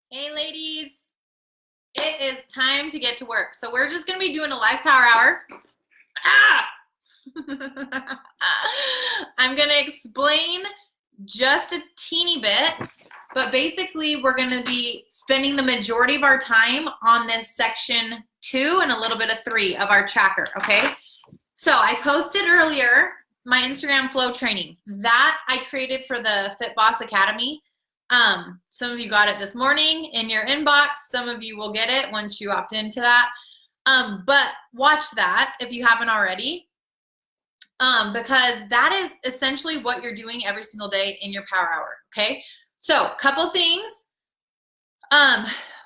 Hey ladies, it is time to get to work. So we're just going to be doing a live power hour. Ah! I'm going to explain just a teeny bit, but basically we're going to be spending the majority of our time on this section 2 and a little bit of 3 of our tracker, okay? So I posted earlier my Instagram flow training that I created for the Fit Boss Academy. Some of you got it this morning in your inbox. Some of you will get it once you opt into that. But watch that if you haven't already, because that is essentially what you're doing every single day in your power hour, okay? So couple things.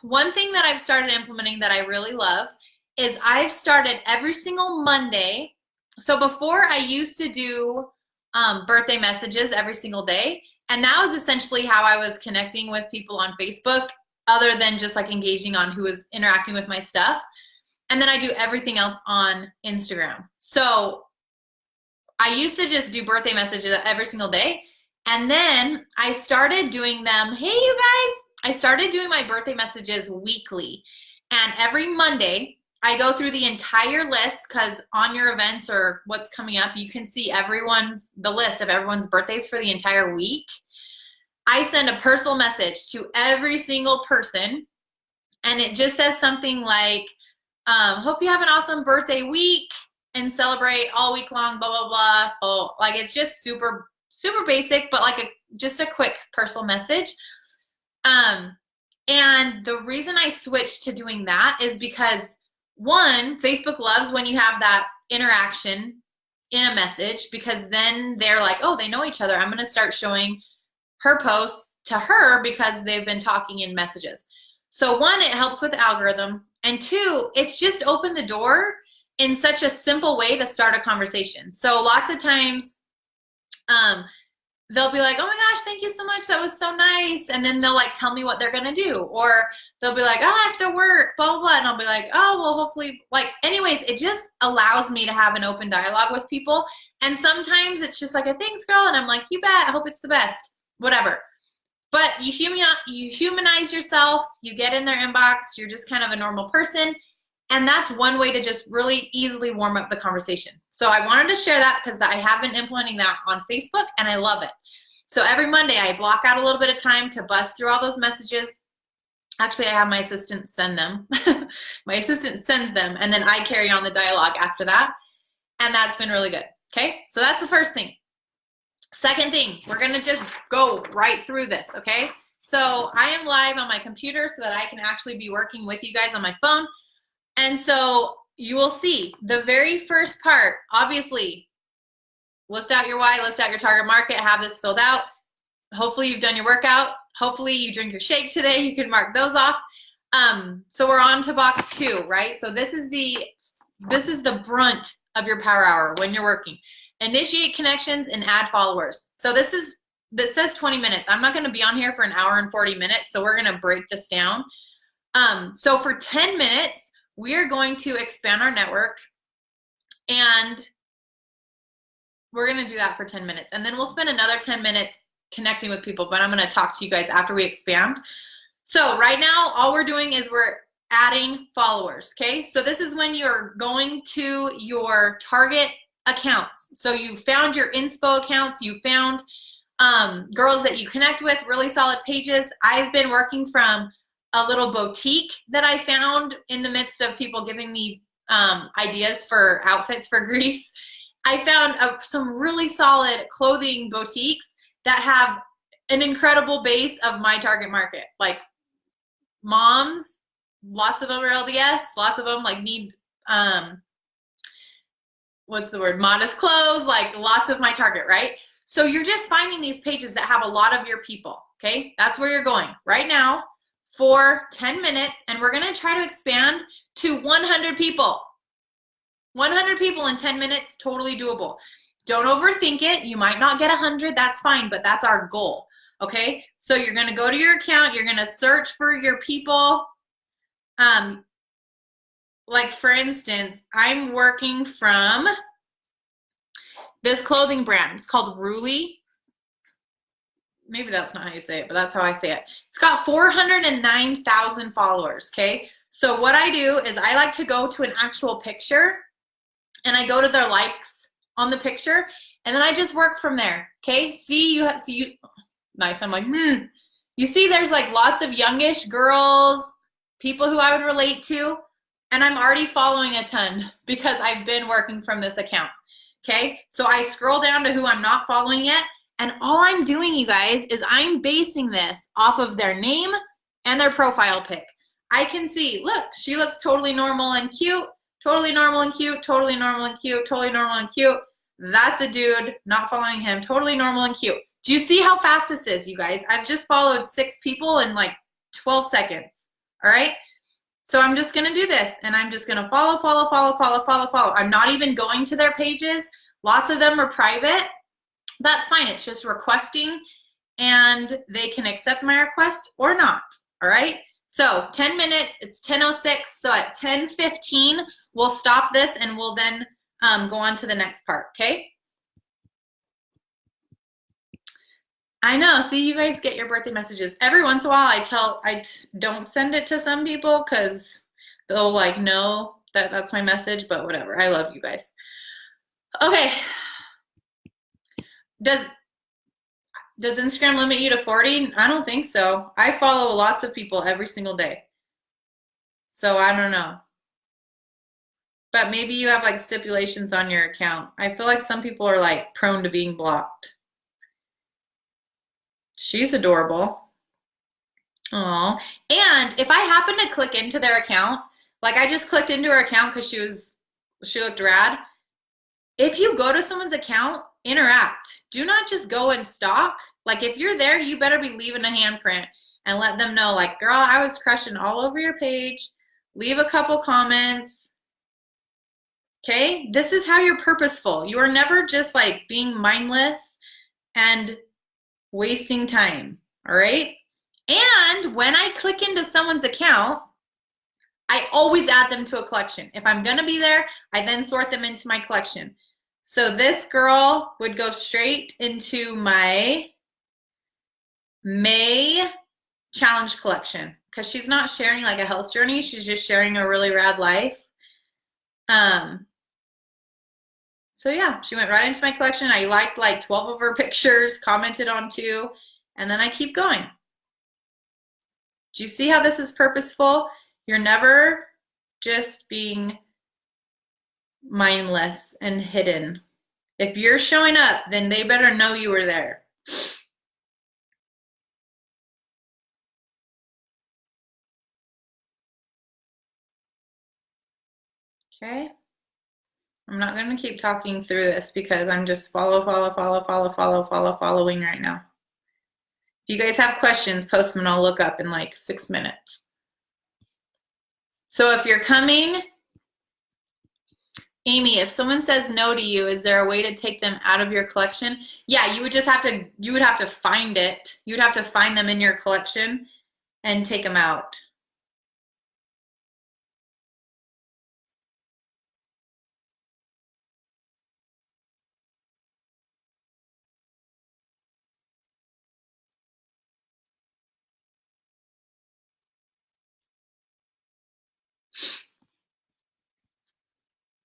One thing that I've started implementing that I really love is I've started every single Monday. So before I used to do birthday messages every single day, and that was essentially how I was connecting with people on Facebook, other than just like engaging on who was interacting with my stuff. And then I do everything else on Instagram. So I used to just do birthday messages every single day. And then I started doing them, hey you guys, I started doing my birthday messages weekly. And every Monday, I go through the entire list, because on your events or what's coming up, you can see the list of everyone's birthdays for the entire week. I send a personal message to every single person, and it just says something like, hope you have an awesome birthday week and celebrate all week long, blah, blah, blah. Oh, like it's just super, super basic, but like just a quick personal message. And the reason I switched to doing that is because, one, Facebook loves when you have that interaction in a message, because then they're like, oh, they know each other. I'm going to start showing her posts to her because they've been talking in messages. So one, it helps with the algorithm. And two, it's just opened the door in such a simple way to start a conversation. So lots of times, they'll be like, oh my gosh, thank you so much. That was so nice. And then they'll like tell me what they're going to do. Or they'll be like, oh, I have to work, blah, blah, blah. And I'll be like, oh, well, hopefully, like, anyways, it just allows me to have an open dialogue with people. And sometimes it's just like a thanks, girl. And I'm like, you bet. I hope it's the best, whatever. But you humanize yourself. You get in their inbox. You're just kind of a normal person. And that's one way to just really easily warm up the conversation. So I wanted to share that because I have been implementing that on Facebook and I love it. So every Monday I block out a little bit of time to bust through all those messages. Actually, I have my assistant send them. My assistant sends them, and then I carry on the dialogue after that. And that's been really good. Okay, so that's the first thing. Second thing, we're going to just go right through this, okay? So I am live on my computer so that I can actually be working with you guys on my phone. And so you will see the very first part, obviously, list out your why, list out your target market, have this filled out. Hopefully you've done your workout. Hopefully you drink your shake today. You can mark those off. So we're on to box 2, right? So this is the brunt of your power hour when you're working. Initiate connections and add followers. So this says 20 minutes. I'm not going to be on here for an hour and 40 minutes, so we're going to break this down. So for 10 minutes, we are going to expand our network, and we're going to do that for 10 minutes. And then we'll spend another 10 minutes connecting with people, but I'm going to talk to you guys after we expand. So right now, all we're doing is we're adding followers, okay? So this is when you're going to your target accounts. So you found your inspo accounts, you found girls that you connect with, really solid pages. I've been working from a little boutique that I found in the midst of people giving me ideas for outfits for Greece. I found some really solid clothing boutiques that have an incredible base of my target market. Like moms, lots of them are LDS, lots of them like need, modest clothes, like lots of my target, right? So you're just finding these pages that have a lot of your people, okay? That's where you're going right now for 10 minutes, and we're going to try to expand to 100 people. 100 people in 10 minutes, totally doable. Don't overthink it. You might not get 100, that's fine, but that's our goal, okay? So you're going to go to your account, you're going to search for your people. Like for instance, I'm working from this clothing brand. It's called Ruli. maybe that's not how you say it, but that's how I say it. It's got 409,000 followers, okay? So what I do is I like to go to an actual picture and I go to their likes on the picture and then I just work from there, okay? See you, nice, I'm like, You see there's like lots of youngish girls, people who I would relate to, and I'm already following a ton because I've been working from this account, okay? So I scroll down to who I'm not following yet, and all I'm doing, you guys, is I'm basing this off of their name and their profile pic. I can see, look, she looks totally normal and cute, totally normal and cute, totally normal and cute, totally normal and cute. That's a dude, not following him, totally normal and cute. Do you see how fast this is, you guys? I've just followed 6 people in like 12 seconds, all right? So I'm just gonna do this, and I'm just gonna follow. I'm not even going to their pages. Lots of them are private. That's fine, it's just requesting, and they can accept my request or not, all right? So 10 minutes, it's 10:06, so at 10:15, we'll stop this and we'll then go on to the next part, okay? I know, see, you guys get your birthday messages. Every once in a while I don't send it to some people because they'll like know that that's my message, but whatever, I love you guys. Okay, does Instagram limit you to 40? I don't think so. I follow lots of people every single day. So I don't know. But maybe you have like stipulations on your account. I feel like some people are like prone to being blocked. She's adorable. Aw. And if I happen to click into their account, like I just clicked into her account because she looked rad. If you go to someone's account, interact. Do not just go and stalk. Like if you're there, you better be leaving a handprint and let them know, like, girl, I was crushing all over your page. Leave a couple comments. Okay? This is how you're purposeful. You are never just like being mindless and wasting time. All right? And when I click into someone's account, I always add them to a collection. If I'm gonna be there, I then sort them into my collection. So this girl would go straight into my May challenge collection because she's not sharing like a health journey. She's just sharing a really rad life. So yeah, she went right into my collection. I liked like 12 of her pictures, commented on 2, and then I keep going. Do you see how this is purposeful? You're never just being mindless and hidden. If you're showing up, then they better know you were there. Okay. I'm not going to keep talking through this because I'm just following right now. If you guys have questions, post them and I'll look up in like 6 minutes. So if you're coming, Amy, if someone says no to you, is there a way to take them out of your collection? Yeah, you would have to find it. You would have to find them in your collection and take them out.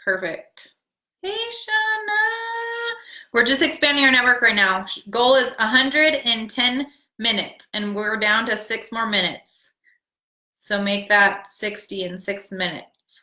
Perfect. Hey, Shauna. We're just expanding our network right now. Goal is 110 minutes, and we're down to 6 more minutes. So make that 60 in 6 minutes.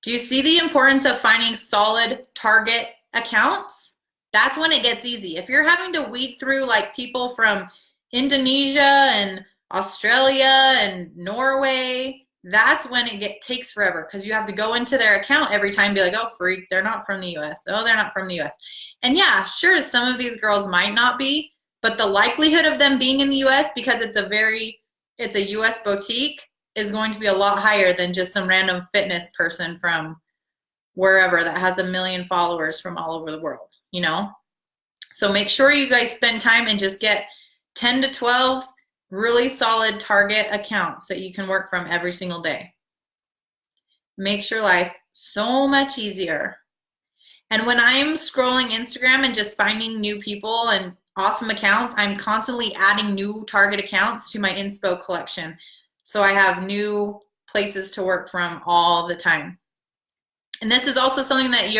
Do you see the importance of finding solid target accounts? That's when it gets easy. If you're having to weed through like people from Indonesia and Australia and Norway, that's when it takes forever because you have to go into their account every time and be like, oh, freak, they're not from the US. Oh, they're not from the US. And yeah, sure, some of these girls might not be, but the likelihood of them being in the US because it's a US boutique is going to be a lot higher than just some random fitness person from wherever that has 1 million followers from all over the world, you know? So make sure you guys spend time and just get 10 to 12 really solid target accounts that you can work from every single day. Makes your life so much easier. And when I'm scrolling Instagram and just finding new people and awesome accounts, I'm constantly adding new target accounts to my inspo collection. So I have new places to work from all the time. And this is also something that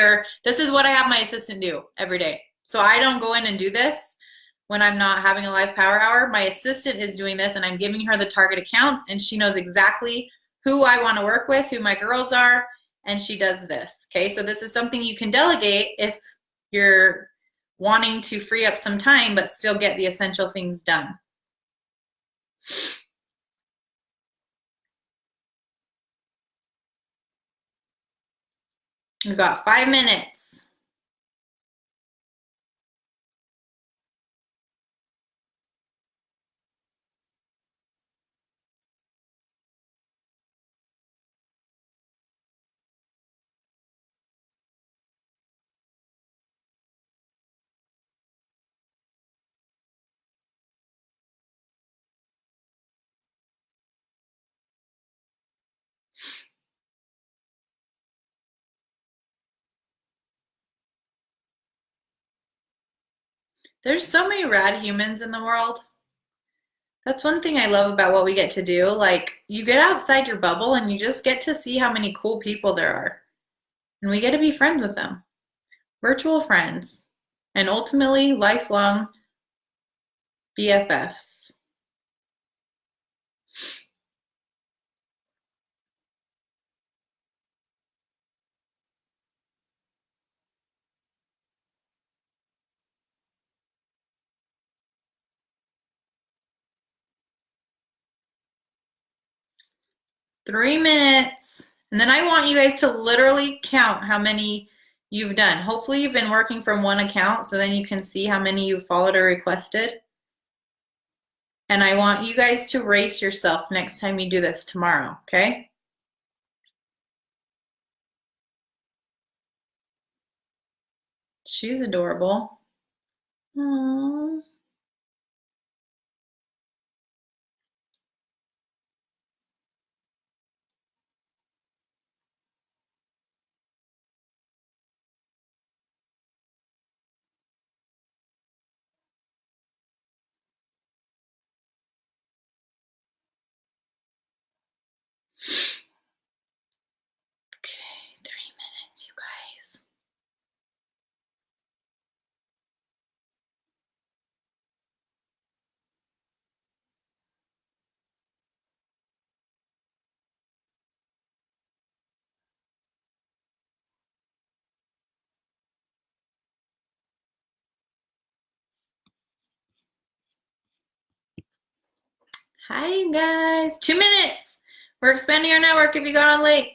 this is what I have my assistant do every day. So I don't go in and do this when I'm not having a live power hour. My assistant is doing this and I'm giving her the target accounts and she knows exactly who I want to work with, who my girls are, and she does this. Okay, so this is something you can delegate if you're wanting to free up some time but still get the essential things done. We've got 5 minutes. There's so many rad humans in the world. That's one thing I love about what we get to do. Like, you get outside your bubble and you just get to see how many cool people there are. And we get to be friends with them, virtual friends, and ultimately lifelong BFFs. Three minutes. And then I want you guys to literally count how many you've done. Hopefully you've been working from one account so then you can see how many you've followed or requested. And I want you guys to race yourself next time you do this tomorrow, okay? She's adorable. Aww. Okay, 3 minutes, you guys. Hi, you guys. 2 minutes. We're expanding our network if you got on late.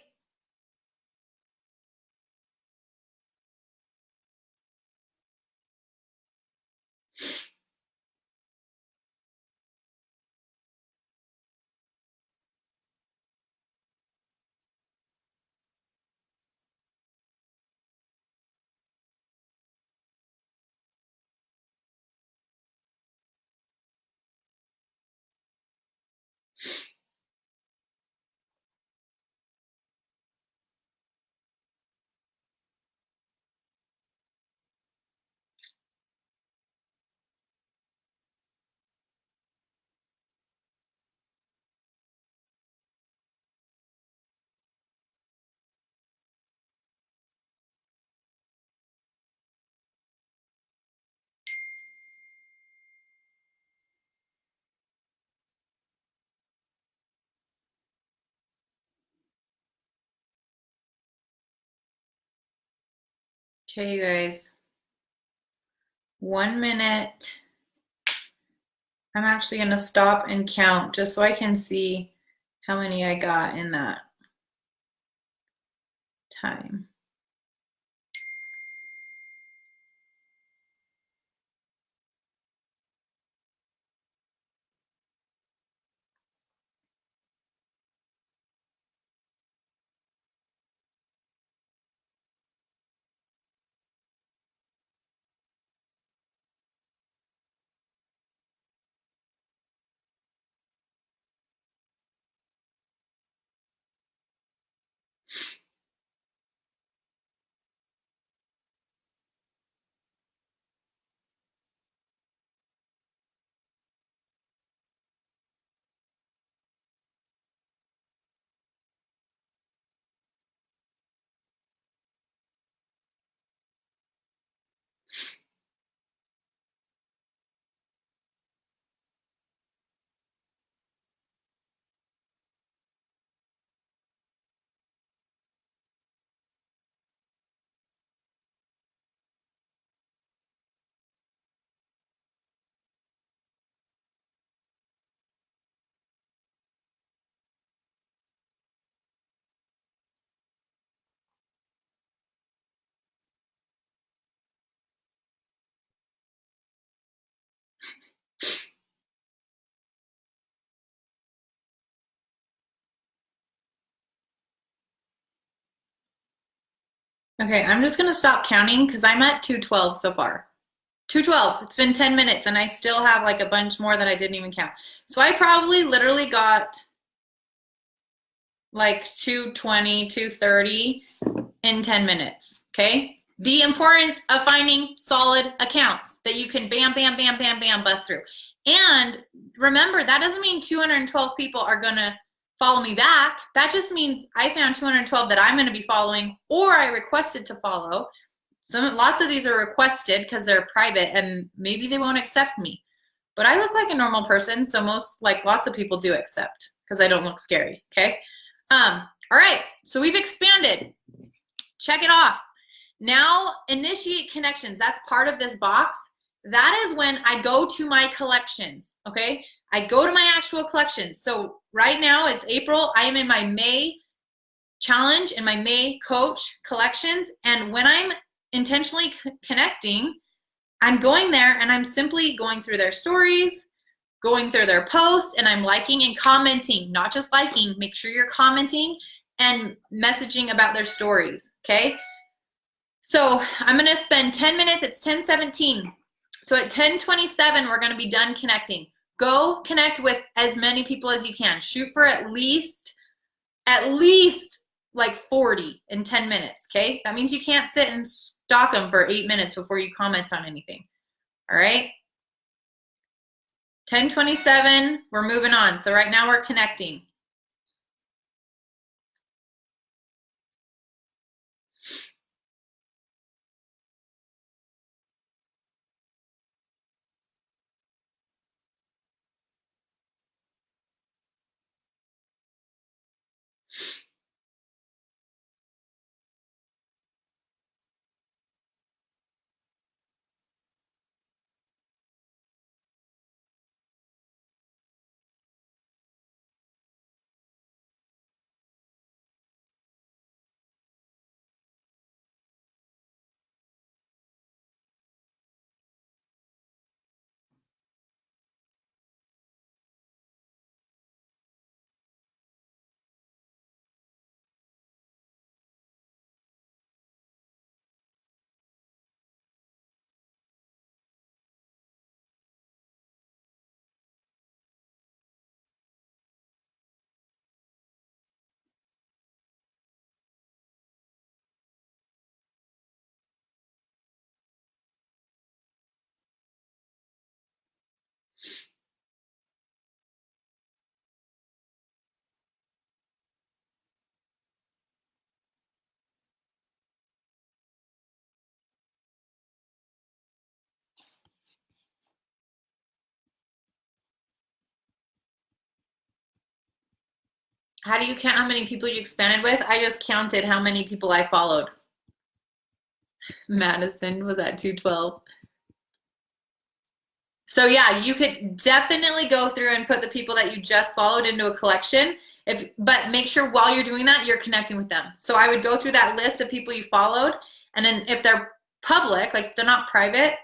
Okay, you guys. 1 minute. I'm actually going to stop and count just so I can see how many I got in that time. Okay, I'm just gonna stop counting because I'm at 212 so far. 212. It's been 10 minutes and I still have like a bunch more that I didn't even count. So I probably literally got like 220, 230 in 10 minutes. Okay? The importance of finding solid accounts that you can bam, bam, bam, bam, bam, bust through. And remember, that doesn't mean 212 people are gonna follow me back. That just means I found 212 that I'm gonna be following or I requested to follow. Lots of these are requested because they're private and maybe they won't accept me. But I look like a normal person, so lots of people do accept because I don't look scary, okay? All right, so we've expanded. Check it off. Now, initiate connections. That's part of this box. That is when I go to my collections, okay? I go to my actual collections. So right now, it's April. I am in my May challenge and my May coach collections. And when I'm intentionally connecting, I'm going there and I'm simply going through their stories, going through their posts, and I'm liking and commenting, not just liking. Make sure you're commenting and messaging about their stories, okay? So I'm gonna spend 10 minutes, it's 10:17. So at 10:27, we're gonna be done connecting. Go connect with as many people as you can. Shoot for at least like 40 in 10 minutes, okay? That means you can't sit and stalk them for 8 minutes before you comment on anything, all right? 10:27, we're moving on. So right now we're connecting. How do you count how many people you expanded with? I just counted how many people I followed. Madison was at 212. So yeah, you could definitely go through and put the people that you just followed into a collection. But make sure while you're doing that, you're connecting with them. So I would go through that list of people you followed, and then if they're public, like if they're not private,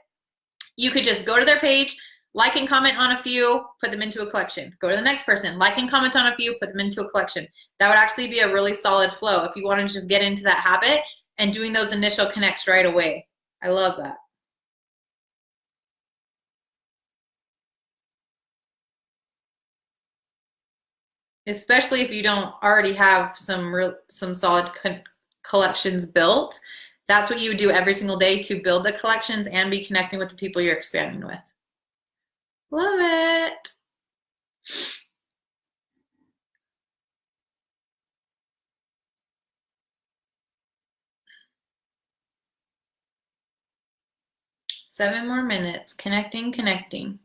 you could just go to their page, like and comment on a few, put them into a collection. Go to the next person, like and comment on a few, put them into a collection. That would actually be a really solid flow if you want to just get into that habit and doing those initial connects right away. I love that. Especially if you don't already have some solid collections built. That's what you would do every single day to build the collections and be connecting with the people you're expanding with. Love it. Seven more minutes. Connecting, connecting.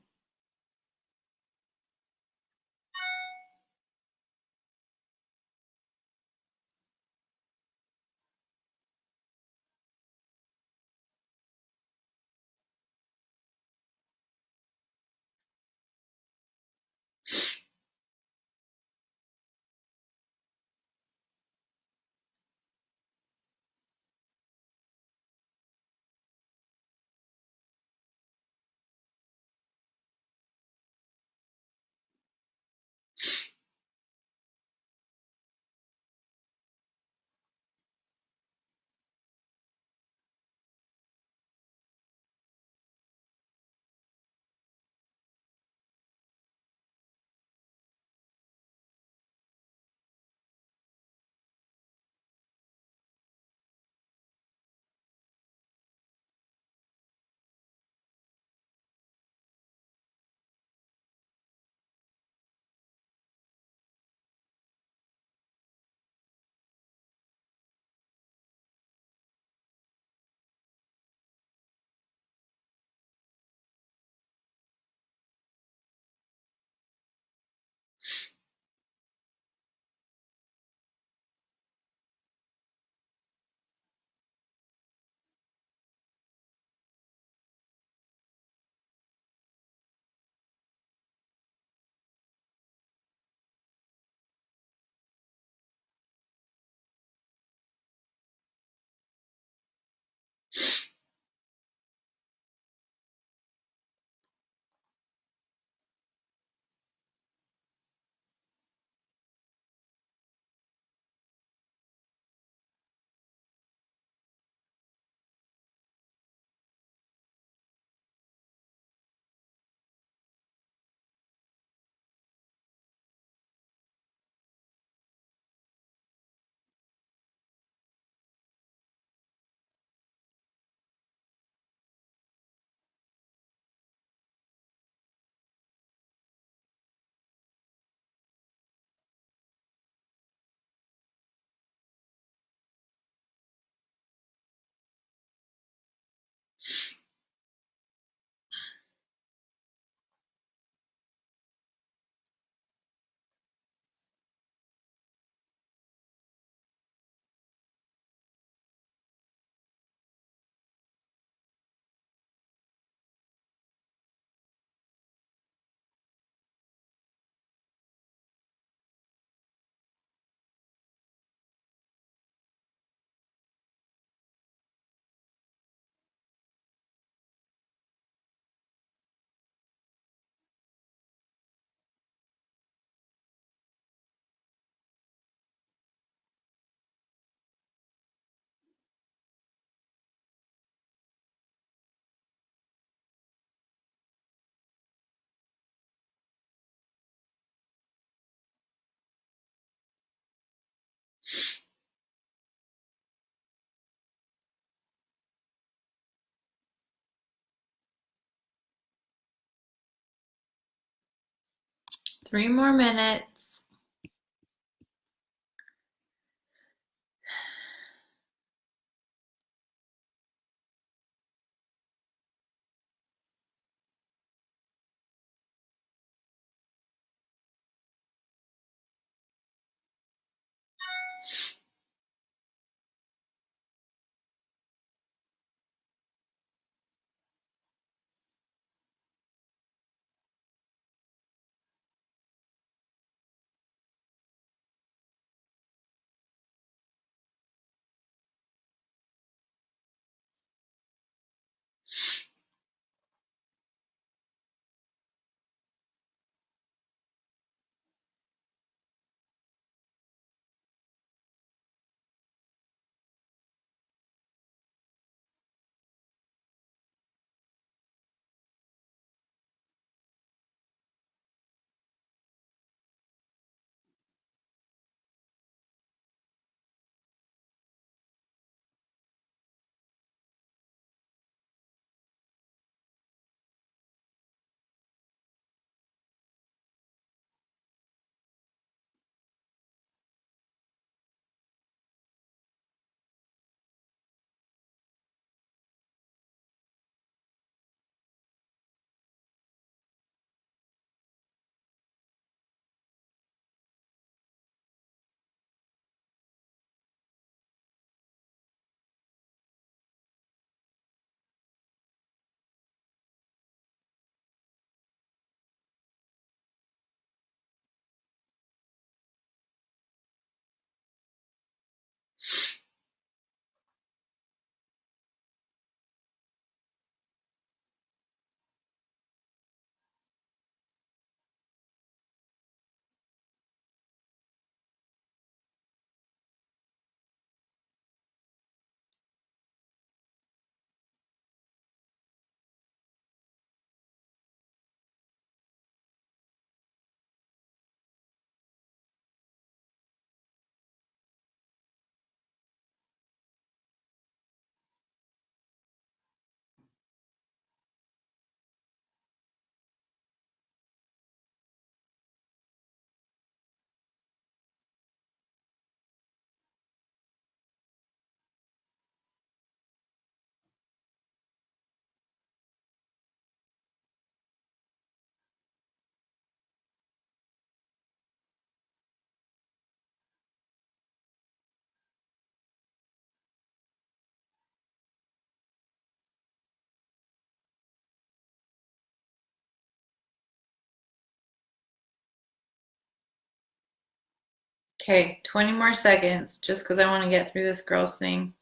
3 more minutes. Okay, 20 more seconds just because I want to get through this girls thing.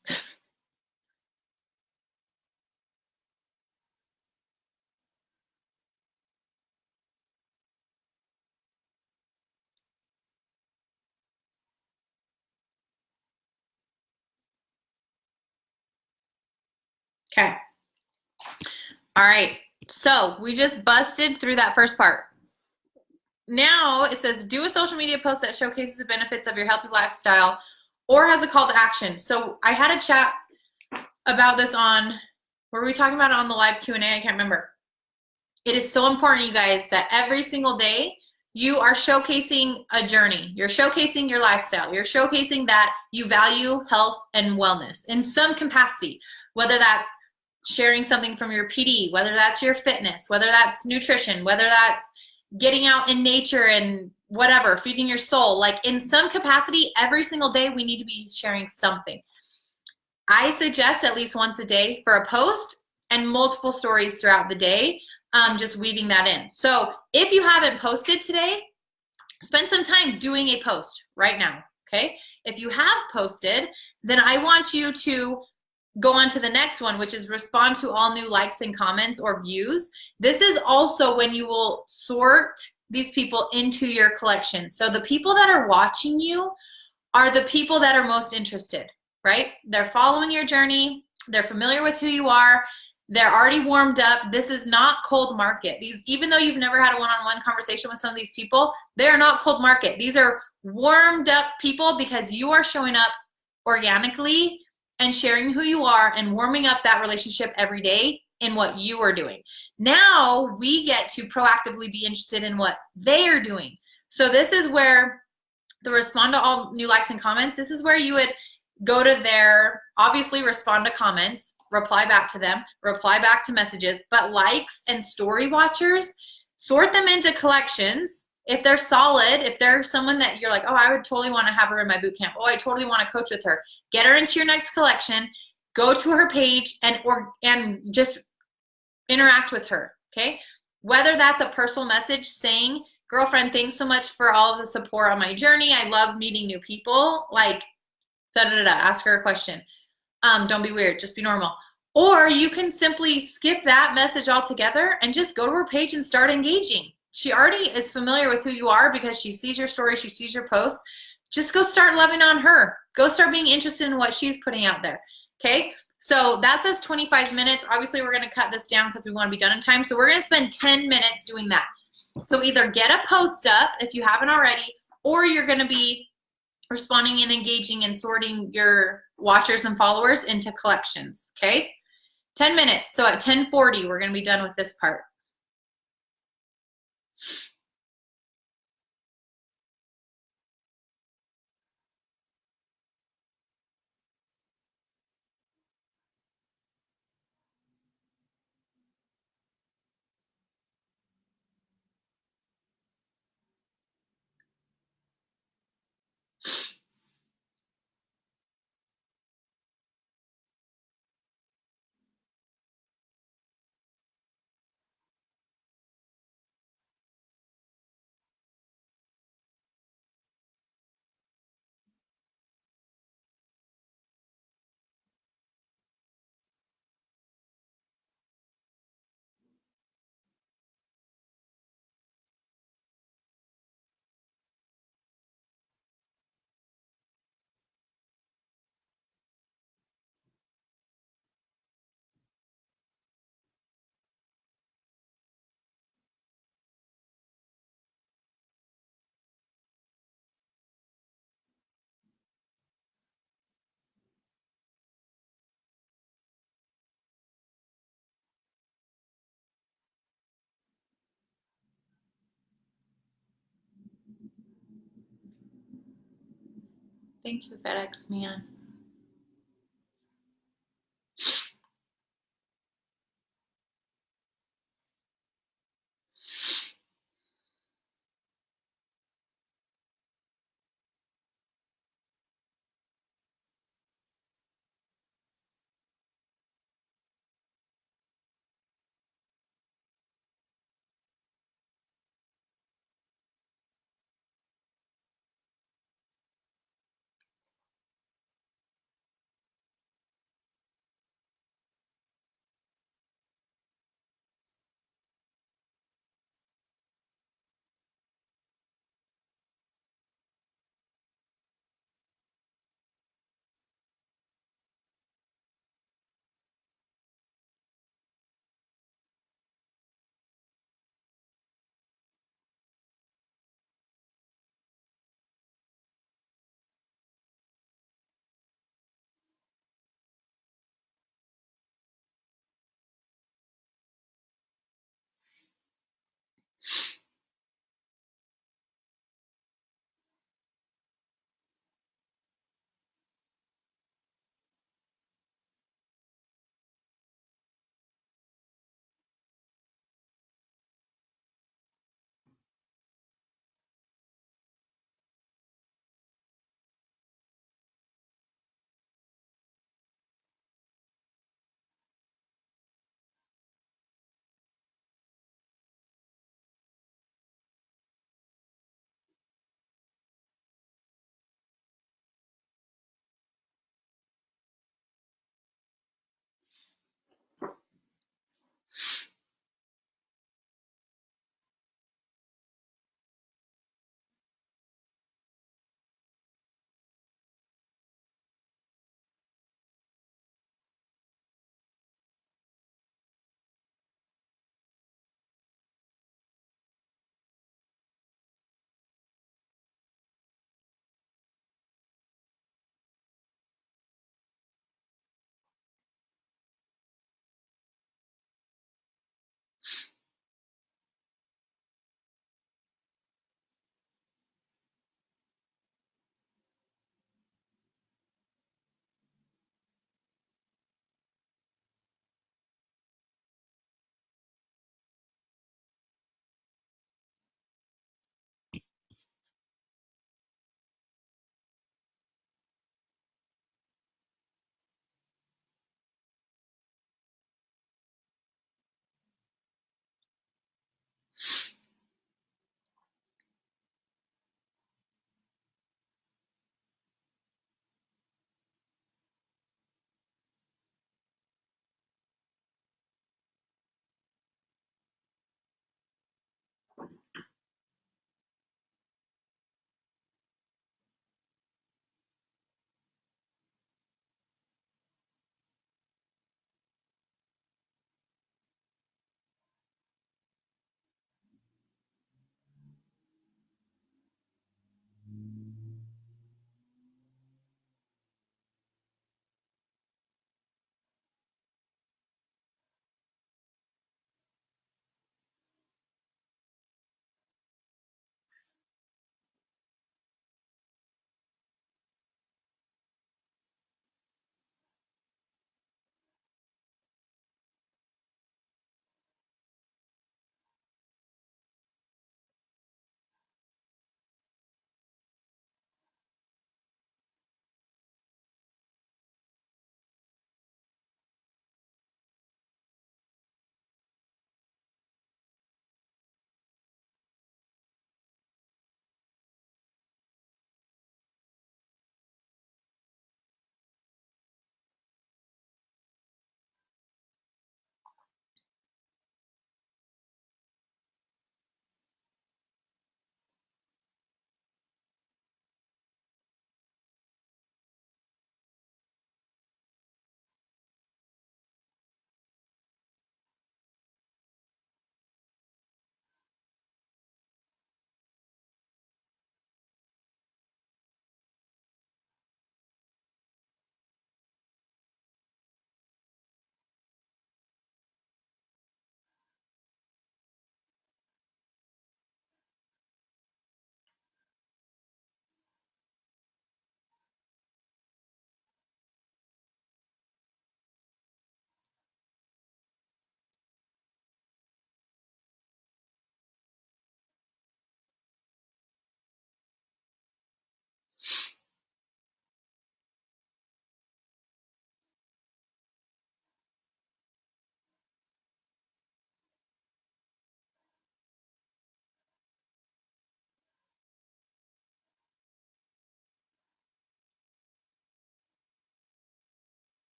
Okay. All right. So we just busted through that first part. Now it says do a social media post that showcases the benefits of your healthy lifestyle or has a call to action. So I had a chat about this were we talking about it on the live Q&A? I can't remember. It is so important, you guys, that every single day you are showcasing a journey. You're showcasing your lifestyle. You're showcasing that you value health and wellness in some capacity, whether that's sharing something from your PD, whether that's your fitness, whether that's nutrition, whether that's getting out in nature and whatever, feeding your soul. Like in some capacity, every single day we need to be sharing something. I suggest at least once a day for a post and multiple stories throughout the day, just weaving that in. So if you haven't posted today, spend some time doing a post right now, okay? If you have posted, then I want you to go on to the next one, which is respond to all new likes and comments or views. This is also when you will sort these people into your collection. So the people that are watching you are the people that are most interested, right? They're following your journey. They're familiar with who you are. They're already warmed up. This is not cold market. Even though you've never had a one-on-one conversation with some of these people, they are not cold market. These are warmed up people because you are showing up organically and sharing who you are and warming up that relationship every day in what you are doing. Now we get to proactively be interested in what they are doing. So this is where the respond to all new likes and comments, this is where you would go to their, obviously respond to comments, reply back to them, reply back to messages, but likes and story watchers, sort them into collections. If they're solid, if they're someone that you're like, oh, I would totally want to have her in my boot camp. Oh, I totally want to coach with her. Get her into your next collection. Go to her page and just interact with her, okay? Whether that's a personal message saying, girlfriend, thanks so much for all of the support on my journey. I love meeting new people. Like, da-da-da-da, ask her a question. Don't be weird, just be normal. Or you can simply skip that message altogether and just go to her page and start engaging. She already is familiar with who you are because she sees your story, she sees your posts. Just go start loving on her. Go start being interested in what she's putting out there, okay? So that says 25 minutes. Obviously, we're gonna cut this down because we wanna be done in time. So we're gonna spend 10 minutes doing that. So either get a post up if you haven't already, or you're gonna be responding and engaging and sorting your watchers and followers into collections, okay? 10 minutes. So at 10:40, we're gonna be done with this part. Thank you, FedEx man.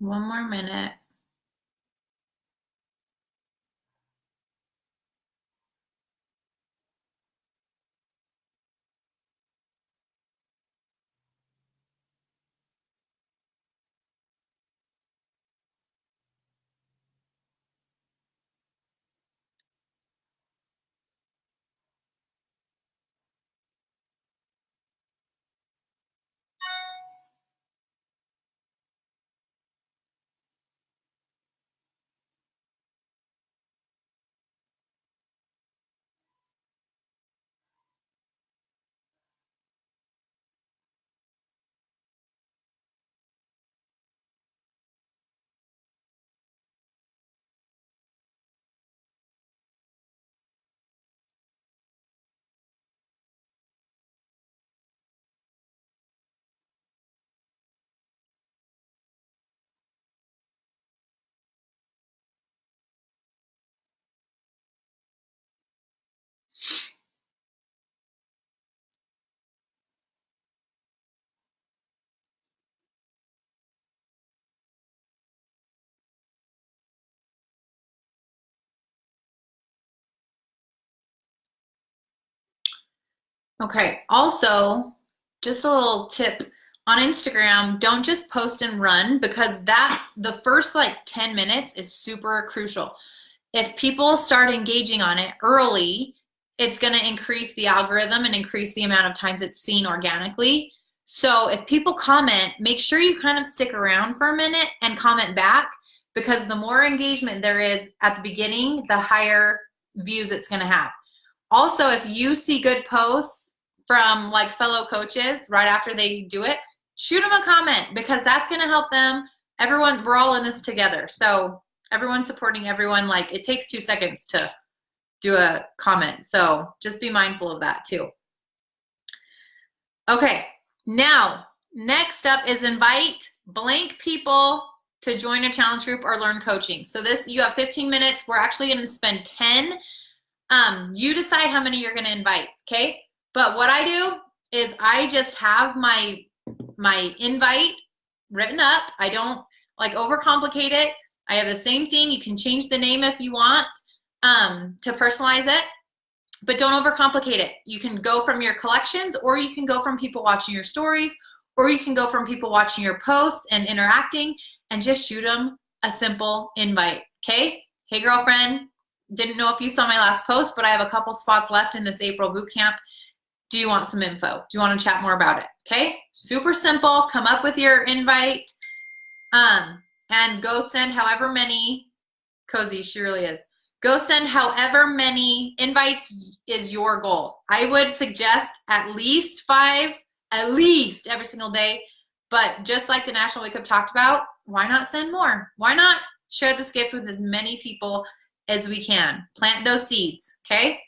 One more minute. Okay. Also, just a little tip on Instagram, don't just post and run because that the first like 10 minutes is super crucial. If people start engaging on it early, it's going to increase the algorithm and increase the amount of times it's seen organically. So if people comment, make sure you kind of stick around for a minute and comment back because the more engagement there is at the beginning, the higher views it's going to have. Also, if you see good posts from like fellow coaches right after they do it, shoot them a comment because that's going to help them. Everyone, we're all in this together. So everyone's supporting everyone. Like it takes 2 seconds to do a comment. So just be mindful of that too. Okay, now next up is invite blank people to join a challenge group or learn coaching. So this, you have 15 minutes. We're actually going to spend 10. You decide how many you're going to invite, okay? But what I do is I just have my invite written up. I don't like overcomplicate it. I have the same thing. You can change the name if you want to personalize it, but don't overcomplicate it. You can go from your collections, or you can go from people watching your stories, or you can go from people watching your posts and interacting, and just shoot them a simple invite, okay? Hey, girlfriend, didn't know if you saw my last post, but I have a couple spots left in this April boot camp. Do you want some info? Do you want to chat more about it? Okay, super simple. Come up with your invite and go send however many, Cozy, she really is. Go send however many invites is your goal. I would suggest at least 5, at least every single day. But just like the National Wake Up talked about, why not send more? Why not share this gift with as many people as we can? Plant those seeds, okay?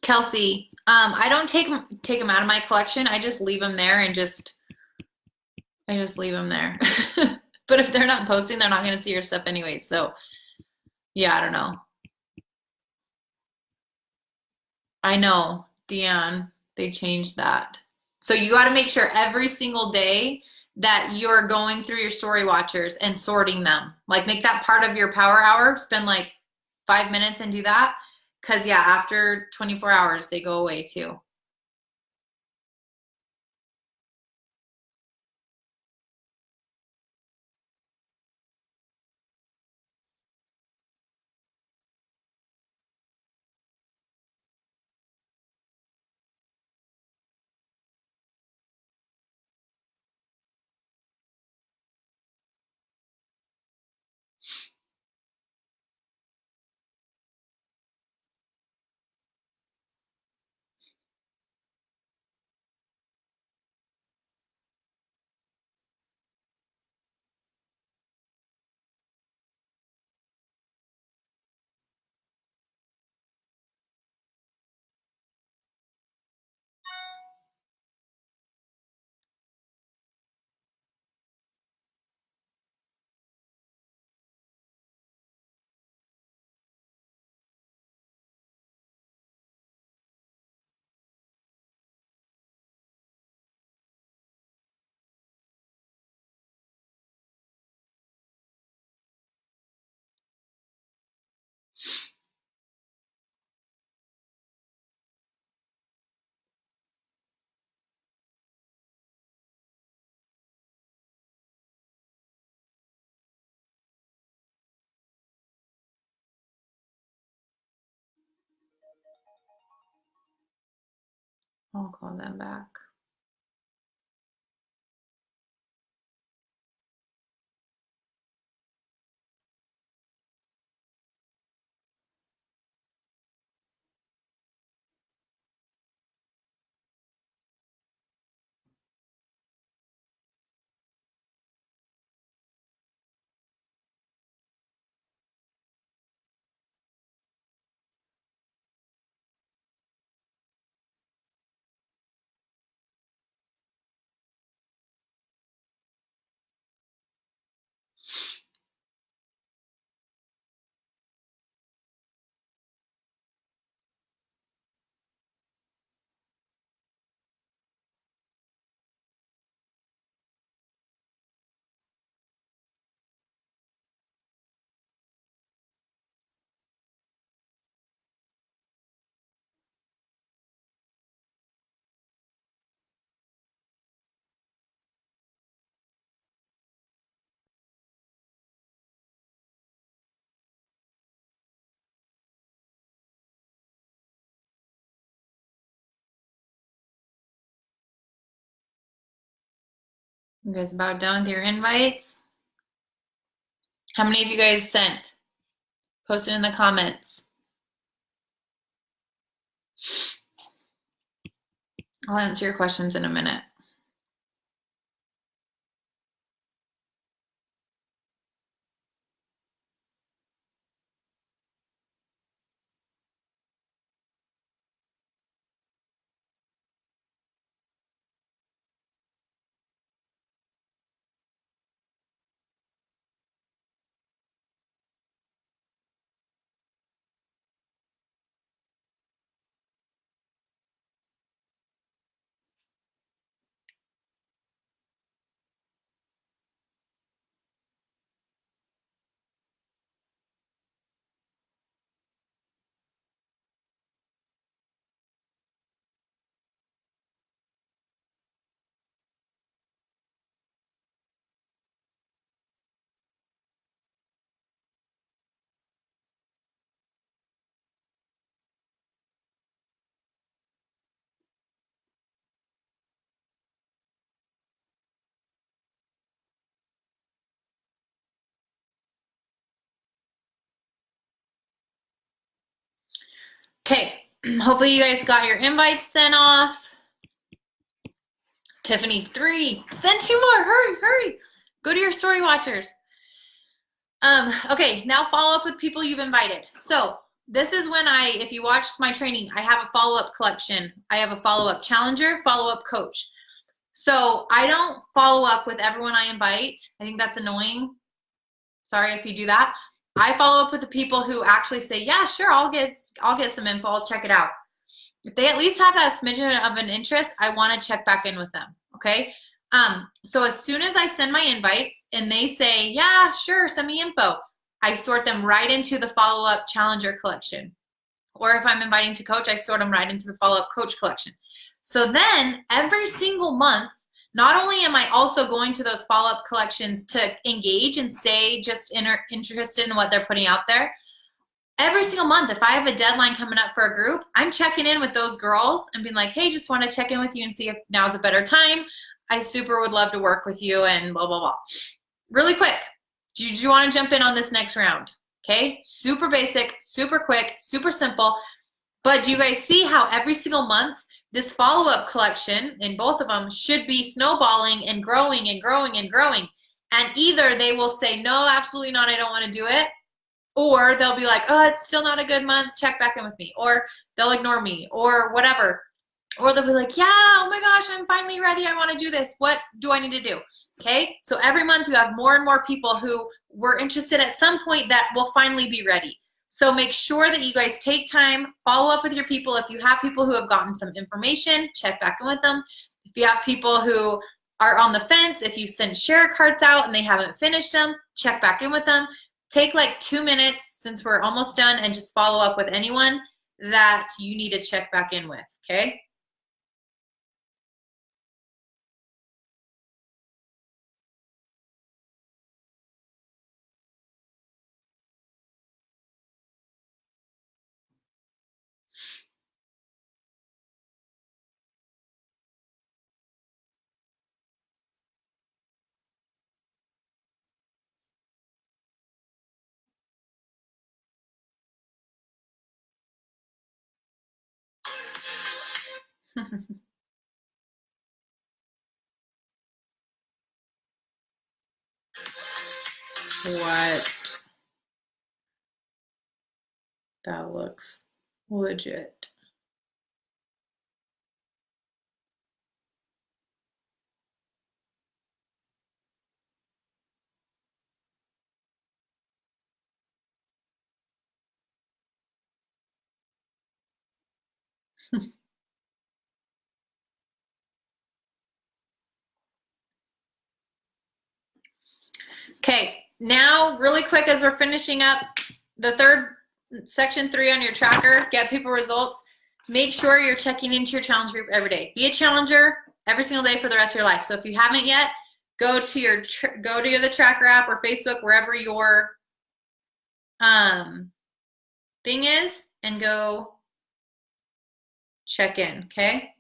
Kelsey, I don't take them out of my collection. I just leave them there and I just leave them there. But if they're not posting, they're not going to see your stuff anyway. So yeah, I don't know. I know, Deanne, they changed that. So you got to make sure every single day that you're going through your story watchers and sorting them. Like make that part of your power hour. Spend like 5 minutes and do that. Because yeah, after 24 hours, they go away too. I'll call them back. You guys about done with your invites? How many of you guys sent? Post it in the comments. I'll answer your questions in a minute. Okay, hopefully you guys got your invites sent off. Tiffany, 3. Send 2 more. Hurry, hurry. Go to your story watchers. Okay, now follow up with people you've invited. So this is when if you watch my training, I have a follow-up collection. I have a follow-up challenger, follow-up coach. So I don't follow up with everyone I invite. I think that's annoying. Sorry if you do that. I follow up with the people who actually say, yeah, sure, I'll get some info, I'll check it out. If they at least have that smidgen of an interest, I want to check back in with them. Okay. So as soon as I send my invites and they say, yeah, sure, send me info, I sort them right into the follow-up challenger collection. Or if I'm inviting to coach, I sort them right into the follow-up coach collection. So then every single month, not only am I also going to those follow-up collections to engage and stay just interested in what they're putting out there, every single month, if I have a deadline coming up for a group, I'm checking in with those girls and being like, hey, just want to check in with you and see if now's a better time. I super would love to work with you and blah, blah, blah. Really quick, do you want to jump in on this next round? Okay, super basic, super quick, super simple. But do you guys see how every single month this follow-up collection in both of them should be snowballing and growing and growing and growing? And either they will say, no, absolutely not, I don't want to do it. Or they'll be like, oh, it's still not a good month, check back in with me. Or they'll ignore me or whatever. Or they'll be like, yeah, oh my gosh, I'm finally ready, I want to do this. What do I need to do? Okay, so every month you have more and more people who were interested at some point that will finally be ready. So make sure that you guys take time, follow up with your people. If you have people who have gotten some information, check back in with them. If you have people who are on the fence, if you send share cards out and they haven't finished them, check back in with them. Take like 2 minutes since we're almost done and just follow up with anyone that you need to check back in with, okay? What? That looks legit. Okay, now really quick as we're finishing up the third section 3 on your tracker, get people results. Make sure you're checking into your challenge group every day. Be a challenger every single day for the rest of your life. So if you haven't yet, go to the tracker app or Facebook, wherever your thing is, and go check in, okay?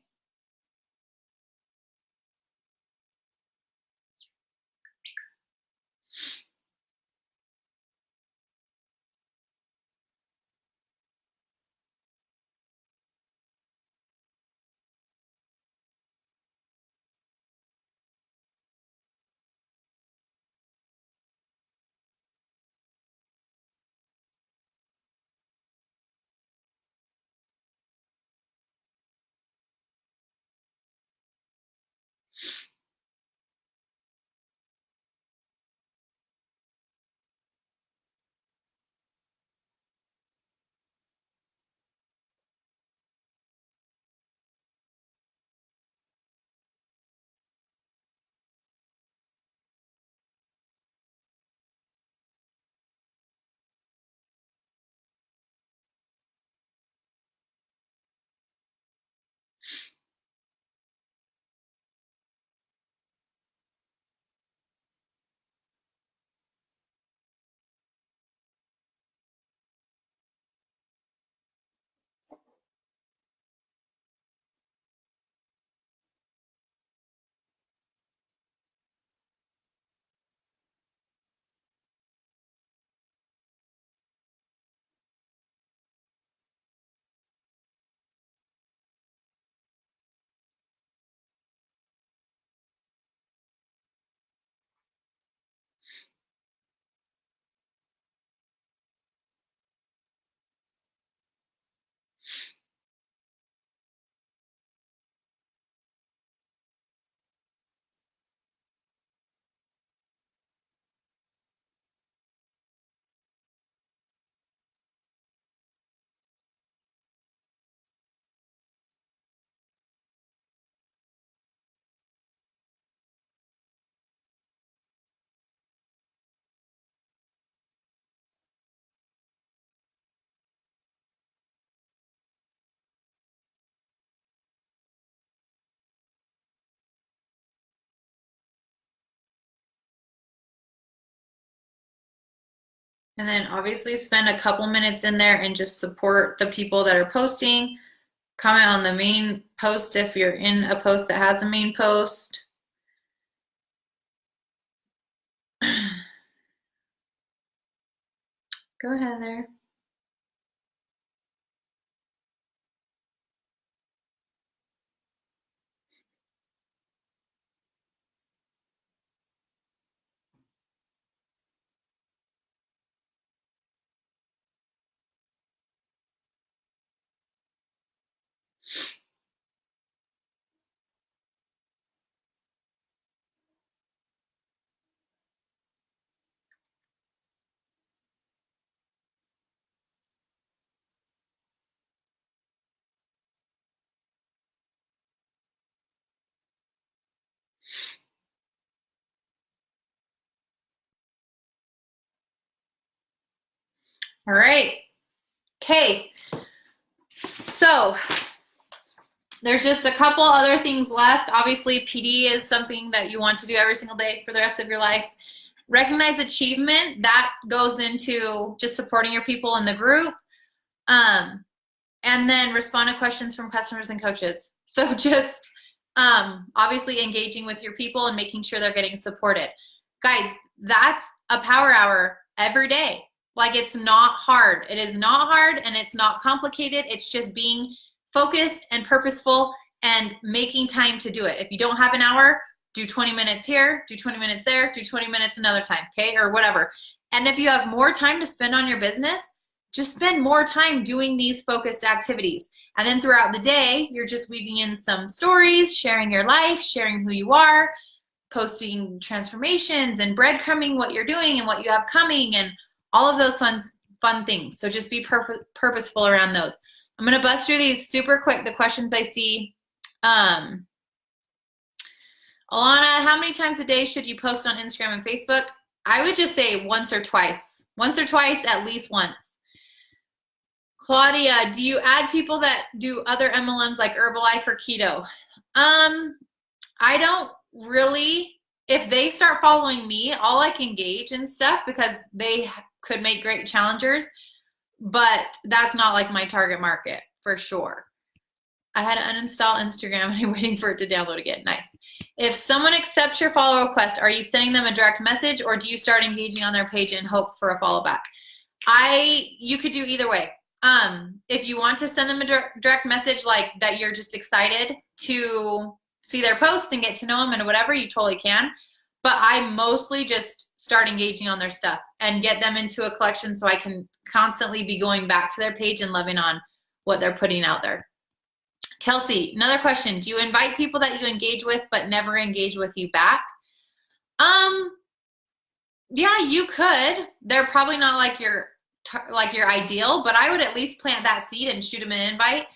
And then obviously spend a couple minutes in there and just support the people that are posting. Comment on the main post if you're in a post that has a main post. Go ahead there. All right. Okay. So there's just a couple other things left. Obviously, PD is something that you want to do every single day for the rest of your life. Recognize achievement. That goes into just supporting your people in the group. And then respond to questions from customers and coaches. So just obviously engaging with your people and making sure they're getting supported. Guys, that's a power hour every day. Like, it's not hard. It is not hard and it's not complicated. It's just being focused and purposeful and making time to do it. If you don't have an hour, do 20 minutes here, do 20 minutes there, do 20 minutes another time, okay? Or whatever. And if you have more time to spend on your business, just spend more time doing these focused activities. And then throughout the day, you're just weaving in some stories, sharing your life, sharing who you are, posting transformations and breadcrumbing what you're doing and what you have coming and all of those fun things. So just be purposeful around those. I'm going to bust through these super quick, the questions I see. Alana, how many times a day should you post on Instagram and Facebook? I would just say once or twice. Once or twice, at least once. Claudia, do you add people that do other MLMs like Herbalife or Keto? I don't really. If they start following me, I'll like engage and stuff because they could make great challengers, but that's not like my target market for sure. I had to uninstall Instagram and I'm waiting for it to download again. Nice. If someone accepts your follow request, are you sending them a direct message or do you start engaging on their page and hope for a follow back? You could do either way. If you want to send them a direct message like that you're just excited to see their posts and get to know them and whatever, you totally can. But I mostly just start engaging on their stuff and get them into a collection so I can constantly be going back to their page and loving on what they're putting out there. Kelsey, another question. Do you invite people that you engage with but never engage with you back? Yeah, you could. They're probably not like your ideal, but I would at least plant that seed and shoot them an invite.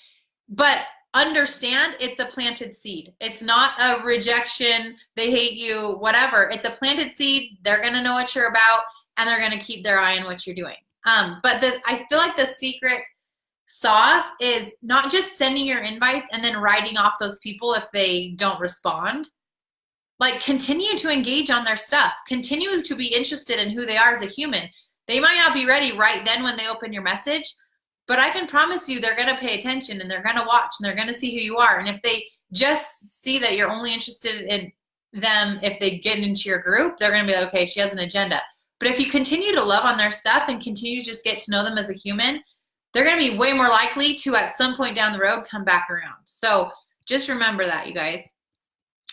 But understand it's a planted seed. It's not a rejection, they hate you, whatever. It's a planted seed. They're going to know what you're about and they're going to keep their eye on what you're doing. But I feel like the secret sauce is not just sending your invites and then writing off those people if they don't respond. Like, continue to engage on their stuff. Continue to be interested in who they are as a human. They might not be ready right then when they open your message, but I can promise you they're going to pay attention and they're going to watch and they're going to see who you are. And if they just see that you're only interested in them if they get into your group, they're going to be like, okay, she has an agenda. But if you continue to love on their stuff and continue to just get to know them as a human, they're going to be way more likely to at some point down the road come back around. So just remember that, you guys.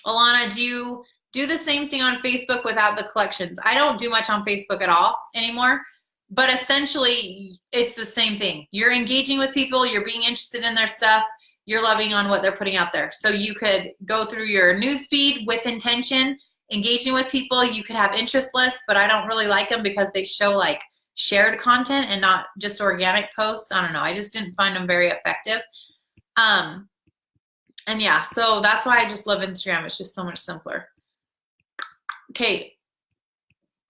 Alana, do you do the same thing on Facebook without the collections? I don't do much on Facebook at all anymore, but essentially it's the same thing. You're engaging with people, you're being interested in their stuff, you're loving on what they're putting out there. So you could go through your news feed with intention, engaging with people. You could have interest lists, but I don't really like them because they show like shared content and not just organic posts. I don't know. I just didn't find them very effective. And yeah, so that's why I just love Instagram. It's just so much simpler. Okay.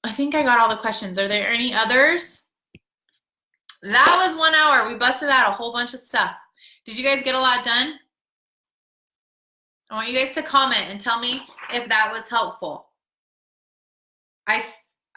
I think I got all the questions. Are there any others? That was 1 hour. We busted out a whole bunch of stuff. Did you guys get a lot done? I want you guys to comment and tell me if that was helpful.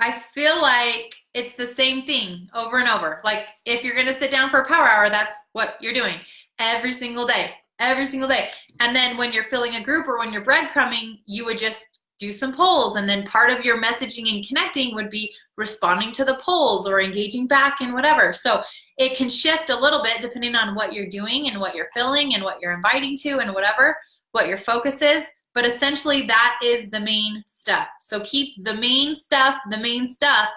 I feel like it's the same thing over and over. Like if you're going to sit down for a power hour, that's what you're doing every single day, every single day. And then when you're filling a group or when you're breadcrumbing, you would just do some polls. And then part of your messaging and connecting would be responding to the polls or engaging back and whatever. So it can shift a little bit depending on what you're doing and what you're filling and what you're inviting to and whatever, what your focus is. But essentially that is the main stuff. So keep the main stuff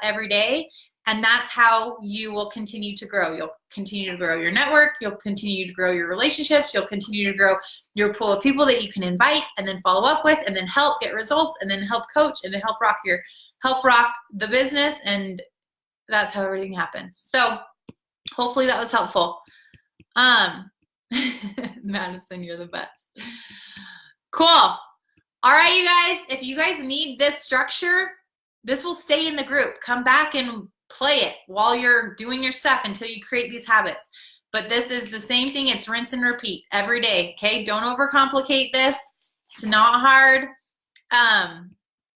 every day. And that's how you will continue to grow. You'll continue to grow your network. You'll continue to grow your relationships. You'll continue to grow your pool of people that you can invite and then follow up with and then help get results and then help coach and then help rock the business. And that's how everything happens. So hopefully that was helpful. Madison, you're the best. Cool. All right, you guys, if you guys need this structure, this will stay in the group. Come back and play it while you're doing your stuff until you create these habits. But this is the same thing. It's rinse and repeat every day, okay? Don't overcomplicate this. It's not hard.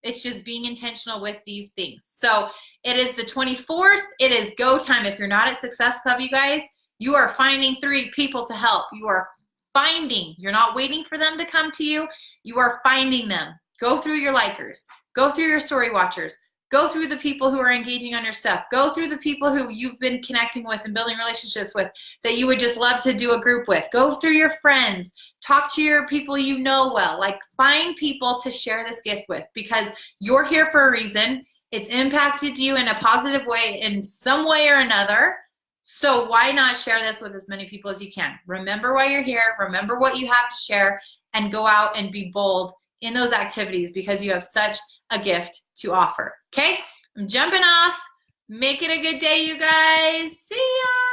It's just being intentional with these things. So it is the 24th. It is go time. If you're not at Success Club, you guys, you are finding 3 people to help. You are finding. You're not waiting for them to come to you. You are finding them. Go through your likers. Go through your story watchers. Go through the people who are engaging on your stuff. Go through the people who you've been connecting with and building relationships with that you would just love to do a group with. Go through your friends. Talk to your people you know well. Like find people to share this gift with because you're here for a reason. It's impacted you in a positive way in some way or another. So why not share this with as many people as you can? Remember why you're here. Remember what you have to share and go out and be bold in those activities because you have such a gift to offer. Okay? I'm jumping off. Make it a good day, you guys. See ya.